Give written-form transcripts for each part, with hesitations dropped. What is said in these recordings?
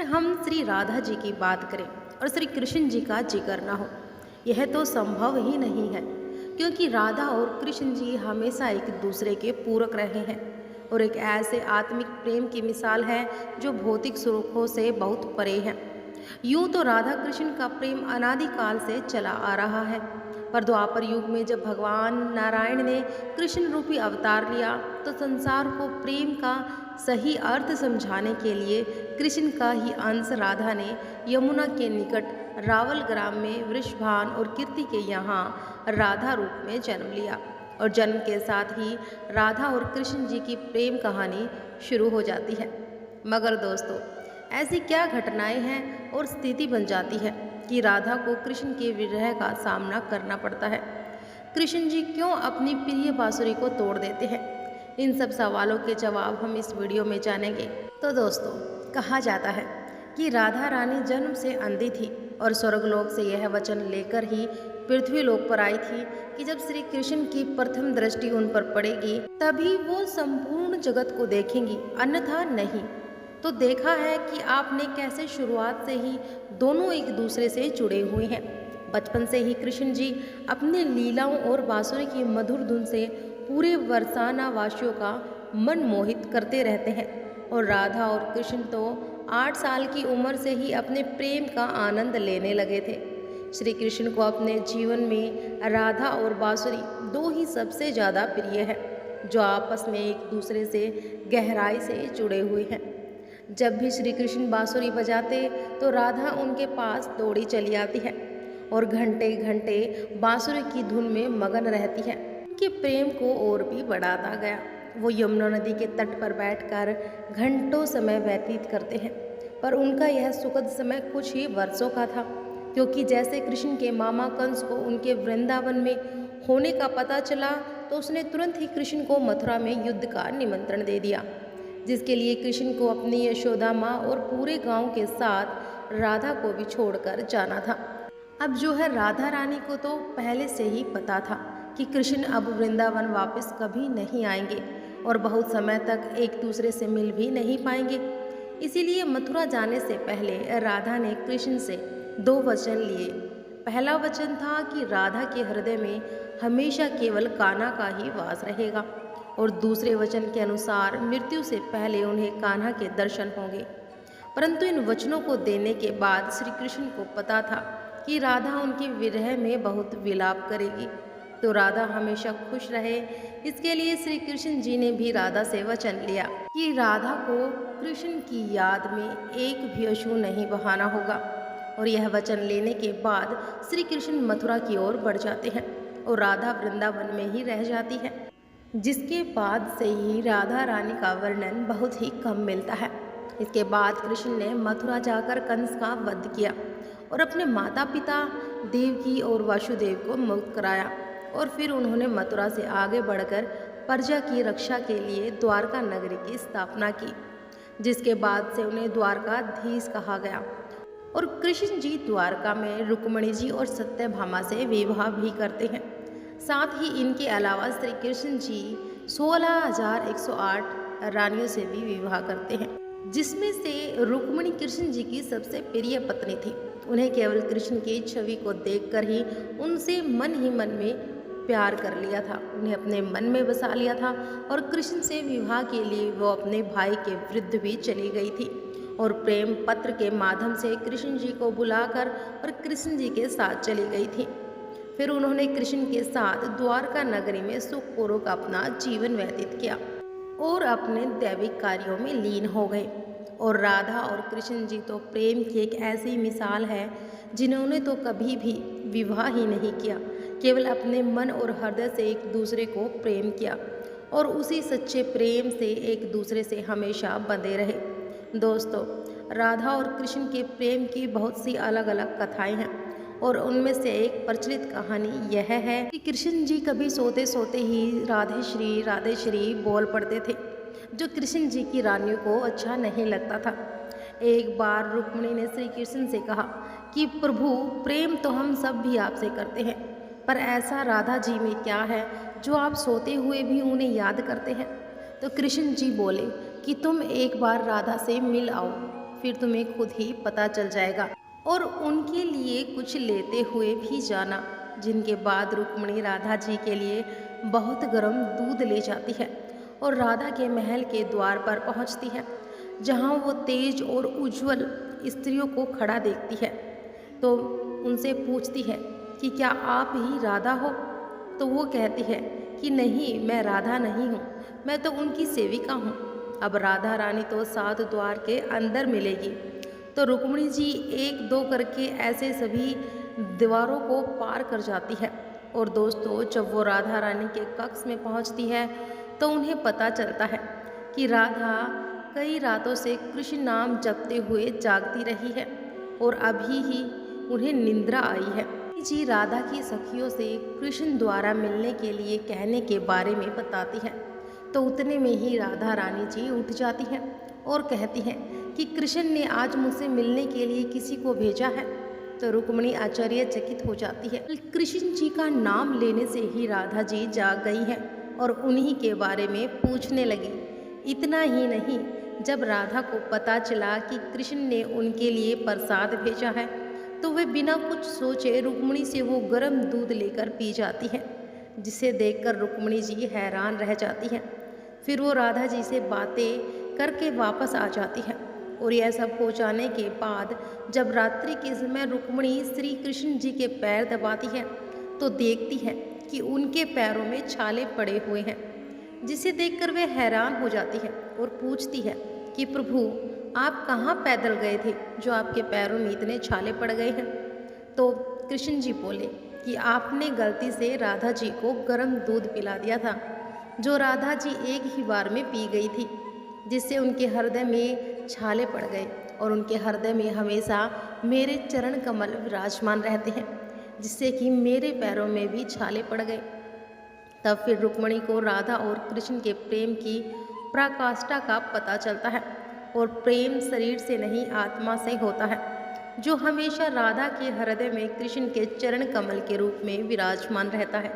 हम श्री राधा जी की बात करें और श्री कृष्ण जी का जिक्र ना हो, यह तो संभव ही नहीं है, क्योंकि राधा और कृष्ण जी हमेशा एक दूसरे के पूरक रहे हैं और एक ऐसे आत्मिक प्रेम की मिसाल है जो भौतिक सुखों से बहुत परे है। यूं तो राधा कृष्ण का प्रेम अनादिकाल से चला आ रहा है, पर द्वापर युग में जब भगवान नारायण ने कृष्ण रूपी अवतार लिया तो संसार को प्रेम का सही अर्थ समझाने के लिए कृष्ण का ही अंश राधा ने यमुना के निकट रावल ग्राम में वृषभान और कीर्ति के यहाँ राधा रूप में जन्म लिया। और जन्म के साथ ही राधा और कृष्ण जी की प्रेम कहानी शुरू हो जाती है। मगर दोस्तों, ऐसी क्या घटनाएं हैं और स्थिति बन जाती है कि राधा को कृष्ण के विरह का सामना करना पड़ता है? कृष्ण जी क्यों अपनी प्रिय बांसुरी को तोड़ देते हैं? इन सब सवालों के जवाब हम इस वीडियो में जानेंगे। तो दोस्तों, कहा जाता है कि राधा रानी जन्म से अंधी थी और स्वर्गलोक से यह वचन लेकर ही पृथ्वी लोक पर आई थी कि जब श्री कृष्ण की प्रथम दृष्टि उन पर पड़ेगी तभी वो संपूर्ण जगत को देखेंगी, अन्यथा नहीं। तो देखा है कि आपने कैसे शुरुआत से ही दोनों एक दूसरे से जुड़े हुए हैं। बचपन से ही कृष्ण जी अपने लीलाओं और बांसुरी की मधुर धुन से पूरे बरसाना वासियों का मन मोहित करते रहते हैं और राधा और कृष्ण तो 8 साल की उम्र से ही अपने प्रेम का आनंद लेने लगे थे। श्री कृष्ण को अपने जीवन में राधा और बांसुरी दो ही सबसे ज़्यादा प्रिय है, जो आपस में एक दूसरे से गहराई से जुड़े हुए हैं। जब भी श्री कृष्ण बांसुरी बजाते तो राधा उनके पास दौड़ी चली आती है और घंटे घंटे बांसुरी की धुन में मगन रहती है। उनके प्रेम को और भी बढ़ाता गया। वो यमुना नदी के तट पर बैठकर घंटों समय व्यतीत करते हैं, पर उनका यह सुखद समय कुछ ही वर्षों का था, क्योंकि जैसे कृष्ण के मामा कंस को उनके वृंदावन में होने का पता चला तो उसने तुरंत ही कृष्ण को मथुरा में युद्ध का निमंत्रण दे दिया, जिसके लिए कृष्ण को अपनी यशोदा माँ और पूरे गांव के साथ राधा को भी छोड़कर जाना था। अब जो है, राधा रानी को तो पहले से ही पता था कि कृष्ण अब वृंदावन वापस कभी नहीं आएंगे और बहुत समय तक एक दूसरे से मिल भी नहीं पाएंगे। इसीलिए मथुरा जाने से पहले राधा ने कृष्ण से 2 वचन लिए। पहला वचन था कि राधा के हृदय में हमेशा केवल कान्हा का ही वास रहेगा और दूसरे वचन के अनुसार मृत्यु से पहले उन्हें कान्हा के दर्शन होंगे। परंतु इन वचनों को देने के बाद श्री कृष्ण को पता था कि राधा उनके विरह में बहुत विलाप करेगी, तो राधा हमेशा खुश रहे, इसके लिए श्री कृष्ण जी ने भी राधा से वचन लिया कि राधा को कृष्ण की याद में एक भी अश्रु नहीं बहाना होगा। और यह वचन लेने के बाद श्री कृष्ण मथुरा की ओर बढ़ जाते हैं और राधा वृंदावन में ही रह जाती है, जिसके बाद से ही राधा रानी का वर्णन बहुत ही कम मिलता है। इसके बाद कृष्ण ने मथुरा जाकर कंस का वध किया और अपने माता पिता देवकी और वासुदेव को मुक्त कराया और फिर उन्होंने मथुरा से आगे बढ़कर प्रजा की रक्षा के लिए द्वारका नगरी की स्थापना की, जिसके बाद से उन्हें द्वारकाधीश कहा गया। और कृष्ण जी द्वारका में रुक्मिणी जी और सत्यभामा से विवाह भी करते हैं। साथ ही इनके अलावा श्री कृष्ण जी 16,108 रानियों से भी विवाह करते हैं, जिसमें से रुक्मिणी कृष्ण जी की सबसे प्रिय पत्नी थी। उन्हें केवल कृष्ण की छवि को देखकर ही उनसे मन ही मन में प्यार कर लिया था, उन्हें अपने मन में बसा लिया था और कृष्ण से विवाह के लिए वो अपने भाई के विरुद्ध भी चली गई थी और प्रेम पत्र के माध्यम से कृष्ण जी को बुलाकर और कृष्ण जी के साथ चली गई थी। फिर उन्होंने कृष्ण के साथ द्वारका नगरी में सुखपूर्वक अपना जीवन व्यतीत किया और अपने दैविक कार्यों में लीन हो गए। और राधा और कृष्ण जी तो प्रेम की एक ऐसी मिसाल है जिन्होंने तो कभी भी विवाह ही नहीं किया, केवल अपने मन और हृदय से एक दूसरे को प्रेम किया और उसी सच्चे प्रेम से एक दूसरे से हमेशा बंधे रहे। दोस्तों, राधा और कृष्ण के प्रेम की बहुत सी अलग अलग कथाएं हैं और उनमें से एक प्रचलित कहानी यह है कि कृष्ण जी कभी सोते सोते ही राधे श्री बोल पड़ते थे, जो कृष्ण जी की रानियों को अच्छा नहीं लगता था। एक बार रुक्मिणी ने श्री कृष्ण से कहा कि प्रभु, प्रेम तो हम सब भी आपसे करते हैं, पर ऐसा राधा जी में क्या है जो आप सोते हुए भी उन्हें याद करते हैं? तो कृष्ण जी बोले कि तुम एक बार राधा से मिल आओ। फिर तुम्हें खुद ही पता चल जाएगा। और उनके लिए कुछ लेते हुए भी जाना। जिनके बाद रुक्मिणी राधा जी के लिए बहुत गर्म दूध ले जाती है और राधा के महल के द्वार पर पहुंचती है, जहां वो तेज और उज्जवल स्त्रियों को खड़ा देखती है। तो उनसे पूछती है कि क्या आप ही राधा हो? तो वो कहती है कि नहीं, मैं राधा नहीं हूँ, मैं तो उनकी सेविका हूँ। अब राधा रानी तो 7 द्वार के अंदर मिलेगी। तो रुक्मिणी जी एक दो करके ऐसे सभी दीवारों को पार कर जाती है। और दोस्तों, जब वो राधा रानी के कक्ष में पहुंचती है तो उन्हें पता चलता है कि राधा कई रातों से कृष्ण नाम जपते हुए जागती रही है और अभी ही उन्हें निंद्रा आई है। जी राधा की सखियों से कृष्ण द्वारा मिलने के लिए कहने के बारे में बताती है। तो उतने में ही राधा रानी जी उठ जाती हैं और कहती हैं कि कृष्ण ने आज मुझसे मिलने के लिए किसी को भेजा है। तो रुक्मिणी आश्चर्यचकित हो जाती है। कृष्ण जी का नाम लेने से ही राधा जी जाग गई हैं और उन्हीं के बारे में पूछने लगी। इतना ही नहीं, जब राधा को पता चला कि कृष्ण ने उनके लिए प्रसाद भेजा है तो वे बिना कुछ सोचे रुक्मिणी से वो गर्म दूध लेकर पी जाती है, जिसे देखकर रुक्मिणी जी हैरान रह जाती हैं। फिर वो राधा जी से बातें करके वापस आ जाती है। और यह सब हो जाने के बाद जब रात्रि के समय रुक्मिणी श्री कृष्ण जी के पैर दबाती है तो देखती है कि उनके पैरों में छाले पड़े हुए हैं, जिसे देखकर वे हैरान हो जाती है और पूछती है कि प्रभु, आप कहाँ पैदल गए थे जो आपके पैरों में इतने छाले पड़ गए हैं? तो कृष्ण जी बोले कि आपने गलती से राधा जी को गर्म दूध पिला दिया था, जो राधा जी एक ही बार में पी गई थी, जिससे उनके हृदय में छाले पड़ गए और उनके हृदय में हमेशा मेरे चरण कमल विराजमान रहते हैं, जिससे कि मेरे पैरों में भी छाले पड़ गए। तब फिर रुक्मिणी को राधा और कृष्ण के प्रेम की पराकाष्ठा का पता चलता है। और प्रेम शरीर से नहीं, आत्मा से होता है, जो हमेशा राधा के हृदय में कृष्ण के चरण कमल के रूप में विराजमान रहता है।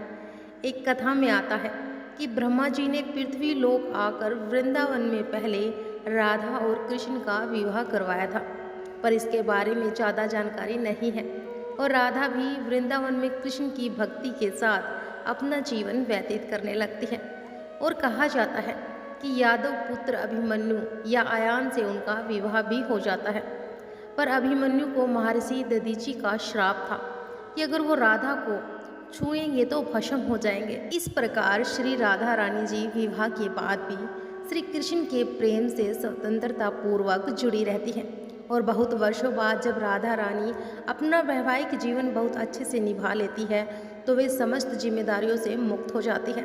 एक कथा में आता है कि ब्रह्मा जी ने पृथ्वी लोक आकर वृंदावन में पहले राधा और कृष्ण का विवाह करवाया था, पर इसके बारे में ज़्यादा जानकारी नहीं है। और राधा भी वृंदावन में कृष्ण की भक्ति के साथ अपना जीवन व्यतीत करने लगती है। और कहा जाता है कि यादव पुत्र अभिमन्यु या आयान से उनका विवाह भी हो जाता है। पर अभिमन्यु को महर्षि दधीचि का श्राप था कि अगर वो राधा को छुएंगे तो भस्म हो जाएंगे। इस प्रकार श्री राधा रानी जी विवाह के बाद भी श्री कृष्ण के प्रेम से स्वतंत्रता पूर्वक जुड़ी रहती हैं। और बहुत वर्षों बाद जब राधा रानी अपना वैवाहिक जीवन बहुत अच्छे से निभा लेती है तो वे समस्त जिम्मेदारियों से मुक्त हो जाती है।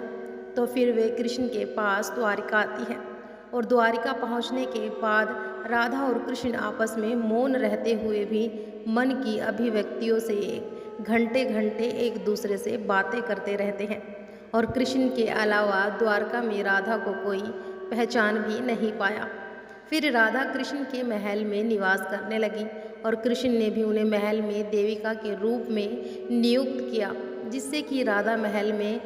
तो फिर वे कृष्ण के पास द्वारिका आती हैं। और द्वारिका पहुंचने के बाद राधा और कृष्ण आपस में मौन रहते हुए भी मन की अभिव्यक्तियों से घंटे घंटे एक दूसरे से बातें करते रहते हैं। और कृष्ण के अलावा द्वारका में राधा को कोई पहचान भी नहीं पाया। फिर राधा कृष्ण के महल में निवास करने लगी और कृष्ण ने भी उन्हें महल में देविका के रूप में नियुक्त किया, जिससे कि राधा महल में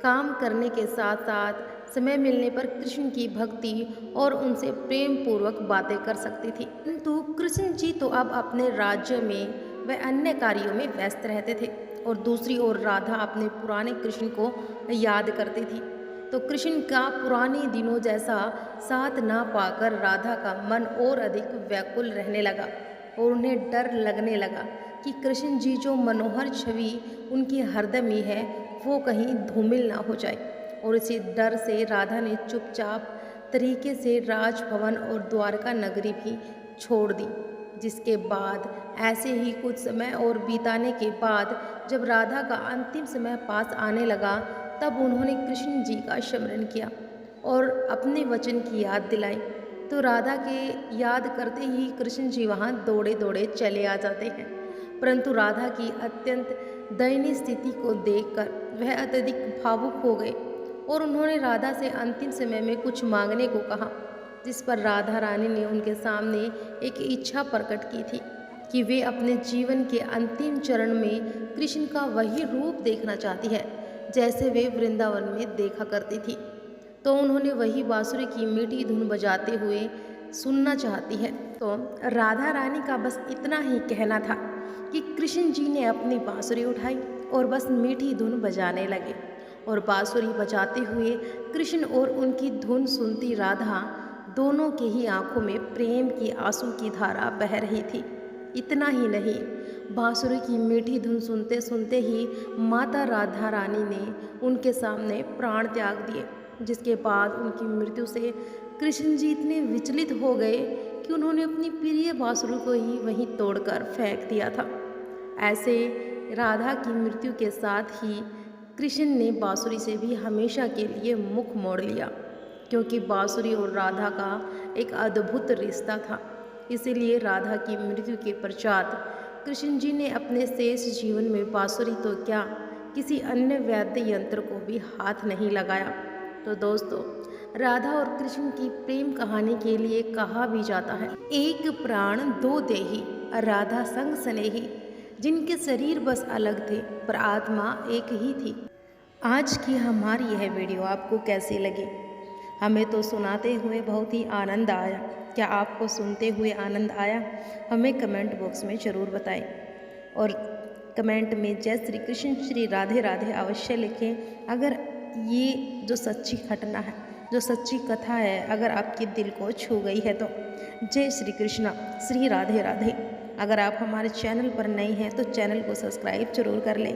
काम करने के साथ साथ समय मिलने पर कृष्ण की भक्ति और उनसे प्रेम पूर्वक बातें कर सकती थी। किंतु कृष्ण जी तो अब अपने राज्य में व अन्य कार्यों में व्यस्त रहते थे और दूसरी ओर राधा अपने पुराने कृष्ण को याद करती थी। तो कृष्ण का पुराने दिनों जैसा साथ ना पाकर राधा का मन और अधिक व्याकुल रहने लगा और उन्हें डर लगने लगा कि कृष्ण जी जो मनोहर छवि उनके हृदय में है वो कहीं धूमिल ना हो जाए। और इसी डर से राधा ने चुपचाप तरीके से राजभवन और द्वारका नगरी भी छोड़ दी। जिसके बाद ऐसे ही कुछ समय और बीताने के बाद जब राधा का अंतिम समय पास आने लगा तब उन्होंने कृष्ण जी का स्मरण किया और अपने वचन की याद दिलाई। तो राधा के याद करते ही कृष्ण जी वहाँ दौड़े दौड़े चले आ जाते हैं, परंतु राधा की अत्यंत दयनीय स्थिति को देखकर वह अत्यधिक भावुक हो गए और उन्होंने राधा से अंतिम समय में कुछ मांगने को कहा, जिस पर राधा रानी ने उनके सामने एक इच्छा प्रकट की थी कि वे अपने जीवन के अंतिम चरण में कृष्ण का वही रूप देखना चाहती है जैसे वे वृंदावन में देखा करती थी। तो उन्होंने वही बांसुरी की मीठी धुन बजाते हुए सुनना चाहती है तो राधा रानी का बस इतना ही कहना था कि कृष्ण जी ने अपनी बांसुरी उठाई और बस मीठी धुन बजाने लगे। और बांसुरी बजाते हुए कृष्ण और उनकी धुन सुनती राधा दोनों के ही आंखों में प्रेम की आंसू की धारा बह रही थी। इतना ही नहीं, बांसुरी की मीठी धुन सुनते सुनते ही माता राधा रानी ने उनके सामने प्राण त्याग दिए, जिसके बाद उनकी मृत्यु से कृष्ण जी इतने विचलित हो गए कि उन्होंने अपनी प्रिय बांसुरी को ही वहीं तोड़कर फेंक दिया था। ऐसे राधा की मृत्यु के साथ ही कृष्ण ने बांसुरी से भी हमेशा के लिए मुख मोड़ लिया, क्योंकि बांसुरी और राधा का एक अद्भुत रिश्ता था। इसीलिए राधा की मृत्यु के पश्चात कृष्ण जी ने अपने शेष जीवन में बांसुरी तो क्या, किसी अन्य वाद्य यंत्र को भी हाथ नहीं लगाया। तो दोस्तों, राधा और कृष्ण की प्रेम कहानी के लिए कहा भी जाता है, एक प्राण दो देही, राधा संग स्नेही। जिनके शरीर बस अलग थे पर आत्मा एक ही थी। आज की हमारी यह वीडियो आपको कैसी लगी? हमें तो सुनाते हुए बहुत ही आनंद आया। क्या आपको सुनते हुए आनंद आया? हमें कमेंट बॉक्स में ज़रूर बताएं और कमेंट में जय श्री कृष्ण श्री राधे राधे अवश्य लिखें। अगर ये जो सच्ची घटना है, जो सच्ची कथा है, अगर आपके दिल को छू गई है तो जय श्री कृष्णा श्री राधे राधे। अगर आप हमारे चैनल पर नए हैं तो चैनल को सब्सक्राइब जरूर कर लें।